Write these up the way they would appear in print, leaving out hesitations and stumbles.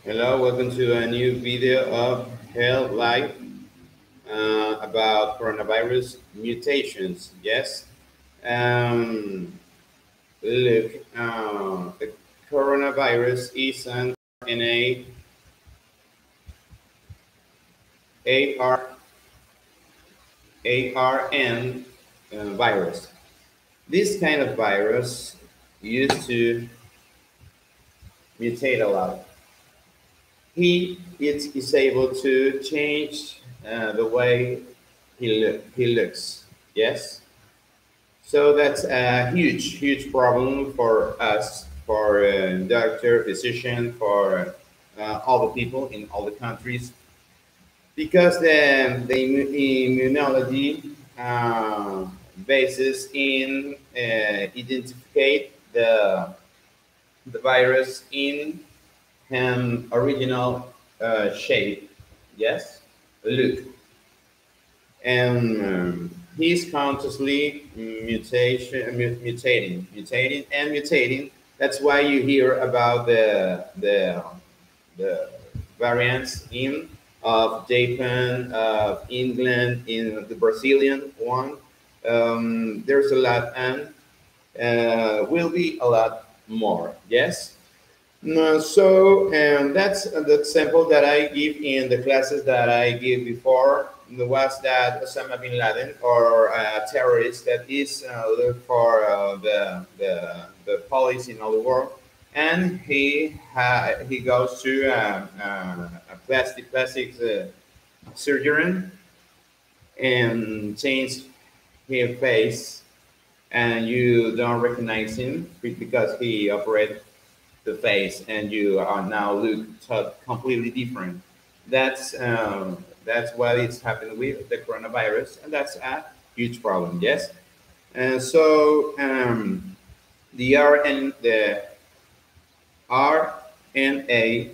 Hello, welcome to a new video of Health Life about coronavirus mutations. Yes, um, look, the coronavirus is an RNA ARN virus. This kind of virus used to mutate a lot. He is able to change the way he looks. Yes. So that's a huge problem for us, for doctor, physician, for all the people in all the countries, because the immunology basis in identify the virus in an original shape. Yes, look, and he's consciously mutating. That's why you hear about the variants in of Japan, of England, in the Brazilian one. There's a lot, and will be a lot more. Yes. No, so that's the example that I give in the classes that I give before. Was that Osama bin Laden or a terrorist that is look for the police in all the world, and he goes to a plastic surgeon and change his face, and you don't recognize him because he operated the face, and you are now look completely different. That's what is happening with the coronavirus, and that's a huge problem. Yes, and so the RNA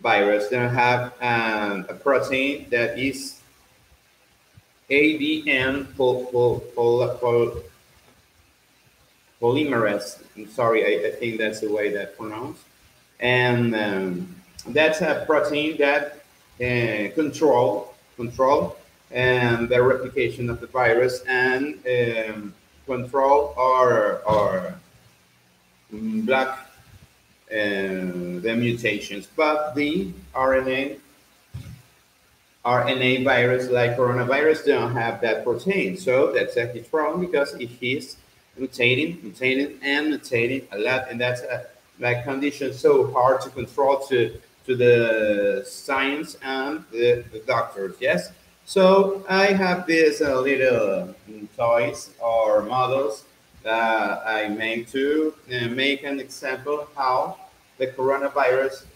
virus don't have a protein that is ADN polymerase. I'm sorry, I think that's the way that pronounced. And that's a protein that control the replication of the virus, and control or block the mutations. But the RNA virus like coronavirus don't have that protein. So that's a huge problem because it is mutating a lot, and that's a like condition so hard to control to the science and the doctors. Yes. So I have these little toys or models that I made to make an example how the coronavirus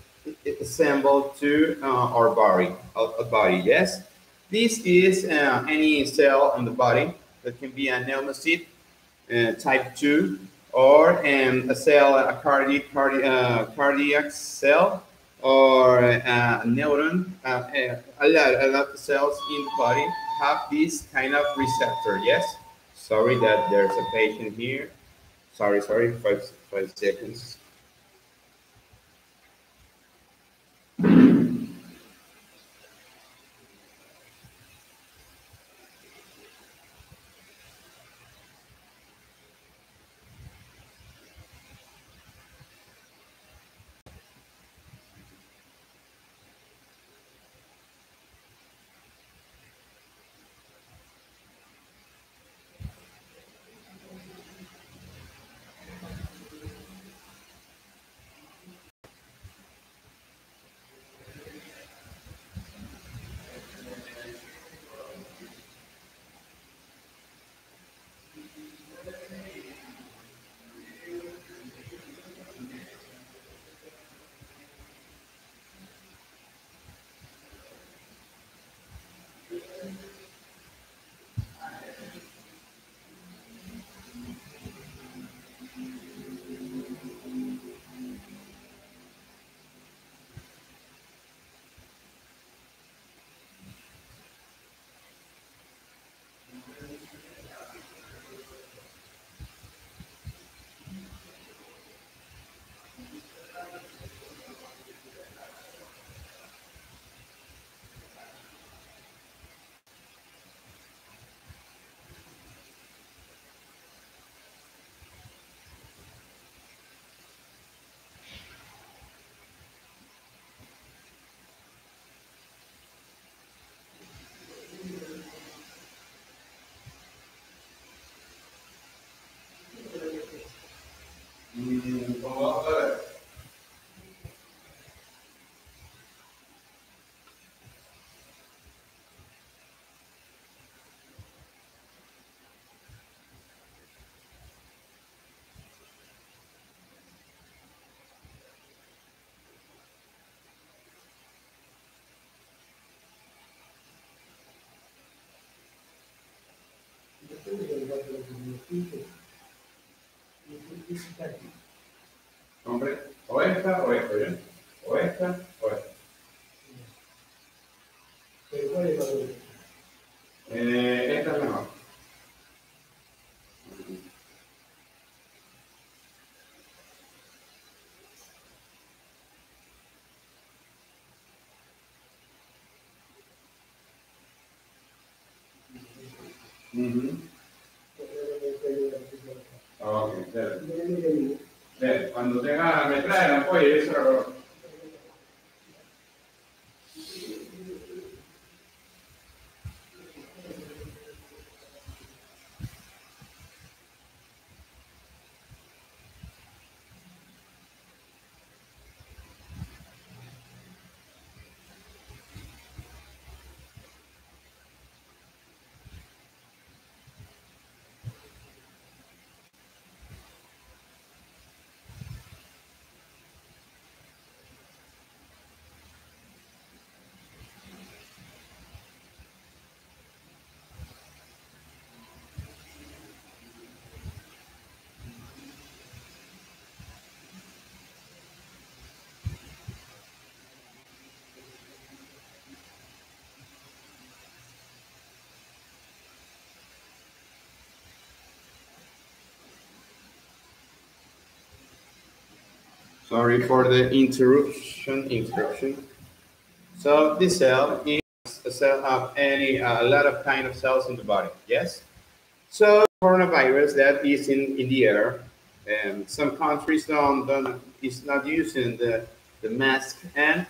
assembled to our body. Yes, this is any cell on the body that can be a pneumocyte type 2, or a cell, a cardiac cell, or a neuron. A lot of cells in the body have this kind of receptor. Yes. Sorry that there's a patient here. Sorry. 5 seconds. Hombre, o esta o esta, ¿bien? O esta o esta. Esta es mejor. Ujú. Ok, cuando tenga, me trae el apoyo y eso lo... Sorry for the interruption. So this cell is a cell of any a lot of kind of cells in the body. Yes. So coronavirus that is in the air, and some countries don't is not using the mask, and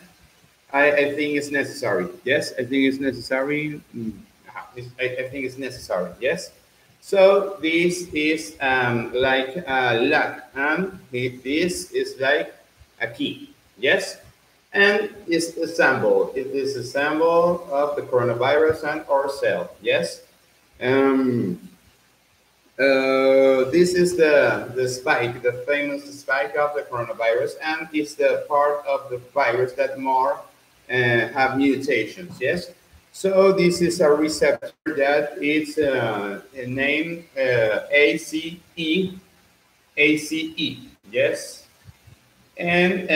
I think it's necessary. Yes, I think it's necessary. I think it's necessary. Yes. So this is like a lock, and this is like a key. Yes, and it's a symbol. It is a symbol of the coronavirus and our cell. Yes. Um, this is the spike, the famous spike of the coronavirus, and it's the part of the virus that more have mutations. Yes. So this is a receptor that is named ACE. Yes, and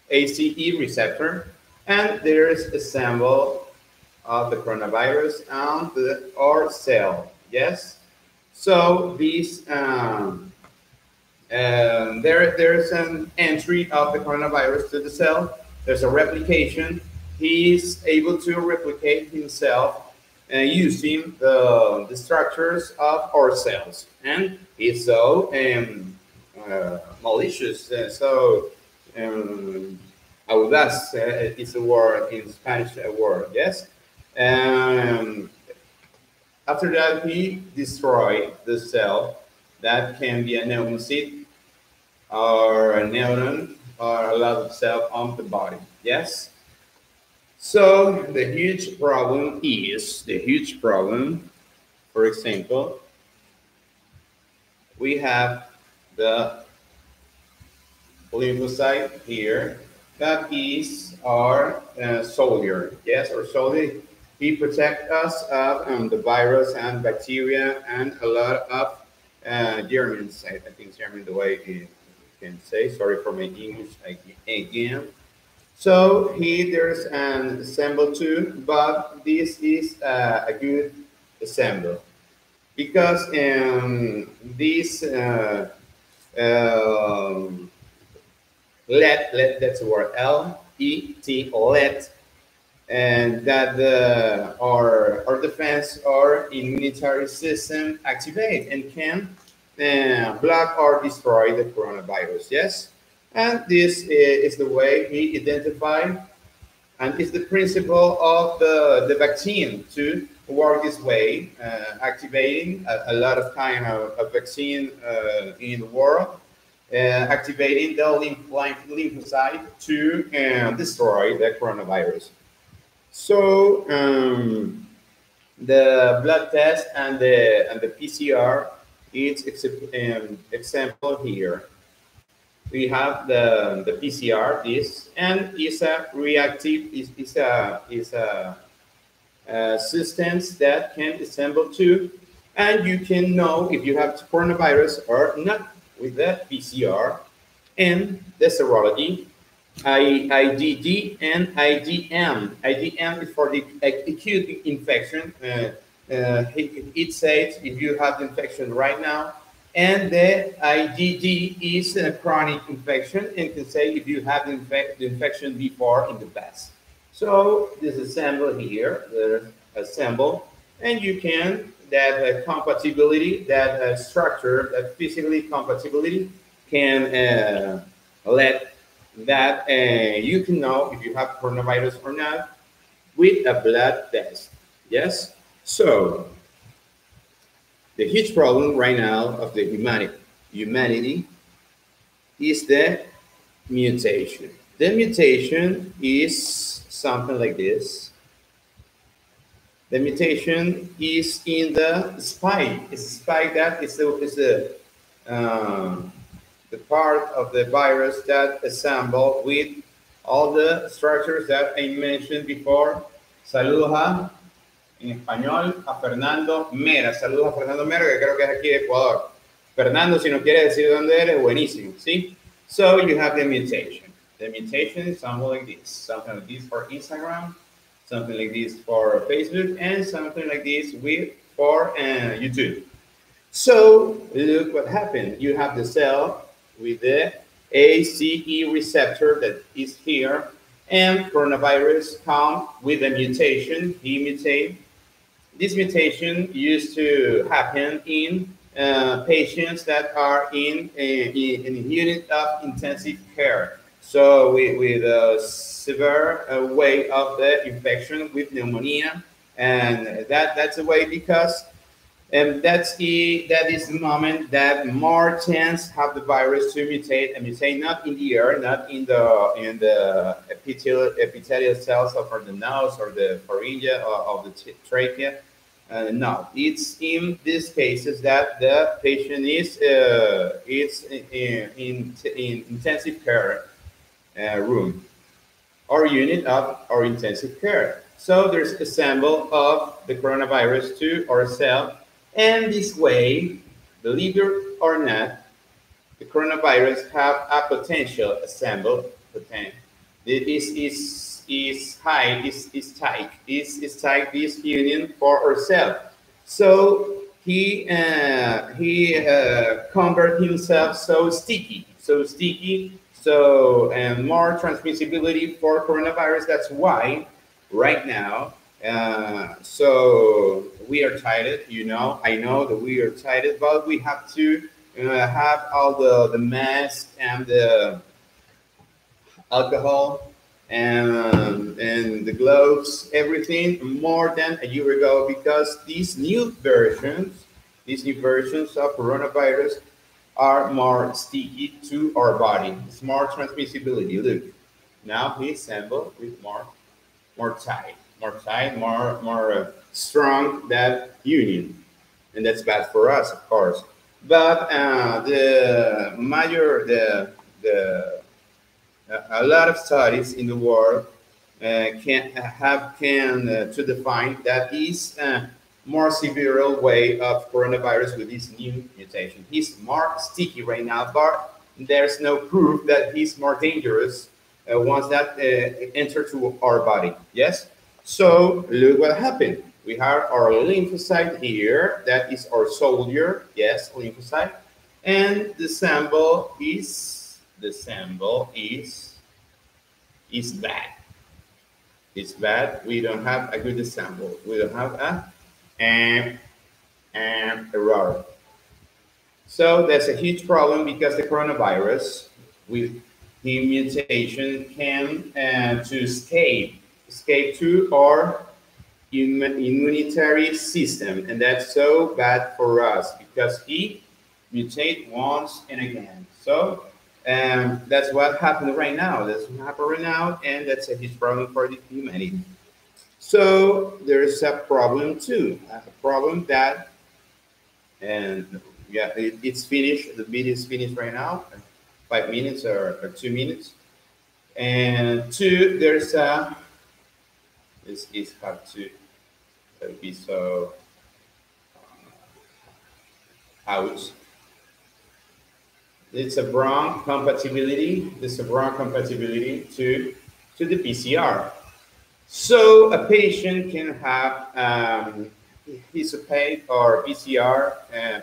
ACE receptor, and there is a symbol of the coronavirus and the or cell. Yes. So these there's an entry of the coronavirus to the cell. There's a replication. He's able to replicate himself using the structures of our cells, and he's so malicious. Um, audaz is a word in Spanish. A word, yes. Um, After that, he destroyed the cell. That can be a pneumocyte or a neuron or a lot of cell on the body. Yes. So the huge problem. For example, we have the lymphocyte here. That is our soldier. Yes, our soldier. He protects us of the virus and bacteria and a lot of Germans. I think German the way you can say. Sorry for my English again. So here there's an assemble too, but this is a good assemble because this let that's the word LET let, and that our defense or immunitary system activate and can block or destroy the coronavirus. Yes, and this is the way we identify, and it's the principle of the vaccine to work this way, activating a lot of kind of vaccine in the world, activating the lymphocyte to destroy the coronavirus. So the blood test and the PCR, it's example here. We have the PCR, this, and it's a reactive, is a substance that can assemble to And you can know if you have coronavirus or not with the PCR and the serology, IgD and IgM. IgM is for the acute infection. It says if you have the infection right now, and the IgD is a chronic infection and can say if you have the infection before in the past. So this is sample here, there's a sample, and you can, that compatibility, that structure, that physically compatibility can let that you can know if you have coronavirus or not with a blood test. Yes? So the huge problem right now of the humanity is the mutation. The mutation is something like this. The mutation is in the spike. It's a spike that uh, the part of the virus that assemble with all the structures that I mentioned before. Saludos en español a Fernando Mera. Saludos a Fernando Mera, que creo que es aquí de Ecuador. Fernando, si nos quiere decir dónde eres, buenísimo, ¿sí? So you have the mutation. The mutation is something like this. Something like this for Instagram, something like this for Facebook, and something like this for YouTube. So look what happened. You have the cell with the ACE receptor that is here, and coronavirus come with a mutation. He mutate. This mutation used to happen in patients that are in a unit of intensive care. So with a severe way of the infection with pneumonia, and that's a way because and that is the moment that more chance have the virus to mutate and mutate not in the air, not in the epithelial cells of the nose or the pharyngia or of the trachea. No, it's in these cases that the patient is in intensive care room or unit of or intensive care. So there's a sample of the coronavirus to our cell, and this way, believe it or not, the coronavirus have a potential assemble. Is high, is tight this union for ourselves. So he convert himself so sticky, so and more transmissibility for coronavirus. That's why right now. So we are tired, you know. I know that we are tired, but we have to have all the masks and the alcohol and the gloves, everything more than a year ago because these new versions of coronavirus are more sticky to our body. It's more transmissibility. Look, now he assembled with more tight, more strong that union, and that's bad for us, of course. But the a lot of studies in the world can to define that is more severe way of coronavirus with this new mutation. He's more sticky right now, but there's no proof that he's more dangerous once that enter to our body. Yes. So look what happened. We have our lymphocyte here. That is our soldier. Yes, lymphocyte. And the sample is bad. It's bad. We don't have a good sample. We don't have um, error. So that's a huge problem because the coronavirus with the mutation can to escape to our immunitary system, and that's so bad for us because he mutate once and again. So that's what happened right now. That's what happened right now, and that's a huge problem for the humanity. So there's a problem too, a problem that, and yeah, it's finished. The video is finished right now, 5 minutes or 2 minutes. And two, there's a, this is hard to be so. out. It's a wrong compatibility. It's a wrong compatibility to the PCR. So a patient can have his opaque or PCR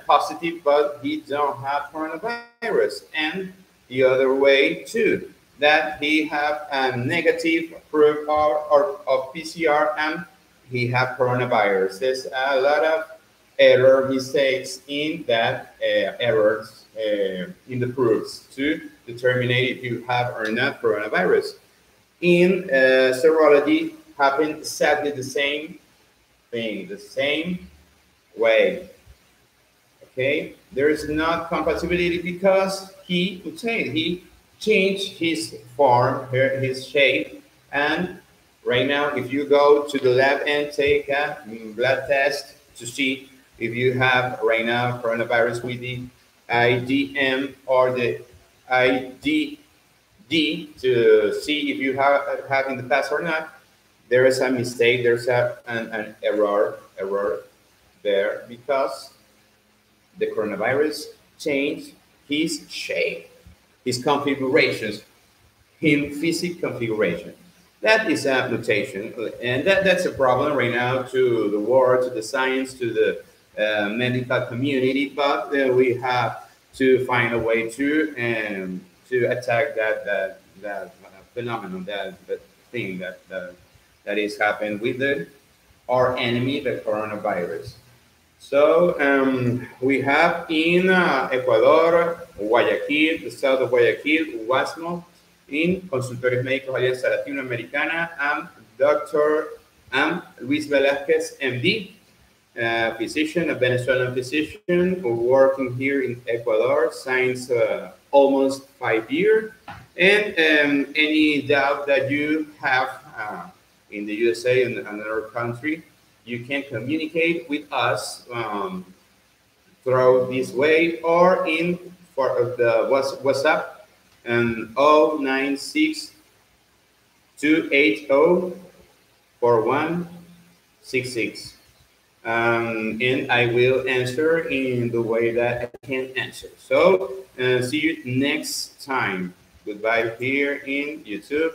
positive, but he don't have coronavirus, and the other way too, that he have a negative proof of PCR and he have coronavirus. There's a lot of error mistakes in that errors in the proofs to determine if you have or not coronavirus. In serology, happen exactly the same thing, the same way. Okay, there is not compatibility because he mutated. He changed his form, his shape, and right now, if you go to the lab and take a blood test to see if you have right now coronavirus with the IDM or the IDD to see if you have in the past or not, there is a mistake. There's an error there because the coronavirus changed his shape, his configurations, in physical configuration. That is a mutation, and that's a problem right now to the world, to the science, to the medical community. But we have to find a way to attack that phenomenon, that thing that is happening with our enemy, the coronavirus. So we have in Ecuador, Guayaquil, the south of Guayaquil, WASMO, in Consultores Médicos Alianza Latinoamericana, and Dr. Luis Velázquez, MD, physician, a Venezuelan physician, working here in Ecuador since almost 5 years. And any doubt that you have in the USA and another country, you can communicate with us through this way or in for the WhatsApp and 096 280 4166. And I will answer in the way that I can answer. So see you next time. Goodbye here in YouTube.